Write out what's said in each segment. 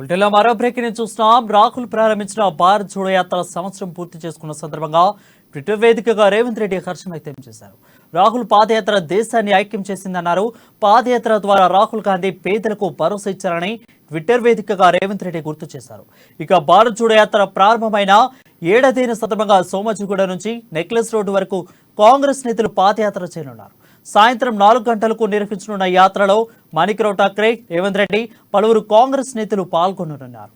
బులెటిన్లో మరో breaking news చూస్తున్నాం. రాహుల్ ప్రారంభించిన భారత్ జోడో యాత్ర సంవత్సరం పూర్తి చేసుకున్న సందర్భంగా ట్విట్టర్ వేదికగా రేవంత్ రెడ్డి హర్షం వ్యక్తం చేశారు. రాహుల్ పాదయాత్ర దేశాన్ని ఐక్యం చేసిందన్నారు. పాదయాత్ర ద్వారా రాహుల్ గాంధీ పేదలకు భరోసా ఇచ్చారని ట్విట్టర్ వేదికగా రేవంత్ రెడ్డి గుర్తు చేశారు. ఇక భారత్ జోడో యాత్ర ప్రారంభమైన ఏడాదైన సందర్భంగా సోమాజిగూడ నుంచి నెక్లెస్ రోడ్డు వరకు కాంగ్రెస్ నేతలు పాదయాత్ర చేయనున్నారు. సాయంత్రం 4 గంటలకు నిర్వహించనున్న యాత్రలో మాణిక్రావు ఠాక్రే, రేవంత్ రెడ్డి, పలువురు కాంగ్రెస్ నేతలు పాల్గొననున్నారు.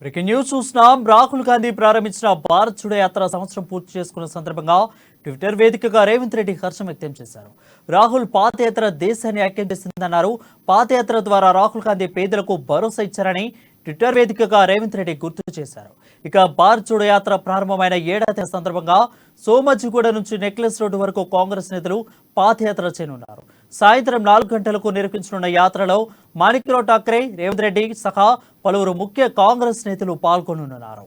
బ్రేకింగ్ న్యూస్ చూస్తున్నాం. రాహుల్ గాంధీ ప్రారంభించిన భారత్ జోడో యాత్ర సంవత్సరం పూర్తి చేసుకున్న సందర్భంగా ట్విట్టర్ వేదికగా రేవంత్ రెడ్డి హర్షం వ్యక్తం చేశారు. రాహుల్ పాదయాత్ర దేశాన్ని ఐక్యం చేసిందన్నారు. పాదయాత్ర ద్వారా రాహుల్ గాంధీ పేదలకు భరోసా ఇచ్చారని ట్విట్టర్ వేదికగా రేవంత్ రెడ్డి గుర్తు చేశారు. ఇక భారత్ జోడో యాత్ర ప్రారంభమైన ఏడాది సందర్భంగా సోమాజిగూడ నుంచి నెక్లెస్ రోడ్డు వరకు కాంగ్రెస్ నేతలు పాదయాత్ర చేయనున్నారు. సాయంత్రం 4 గంటలకు నిర్వహించనున్న యాత్రలో మాణిక్రావు ఠాక్రే, రేవంత్ రెడ్డి సహా పలువురు ముఖ్య కాంగ్రెస్ నేతలు పాల్గొననున్నారు.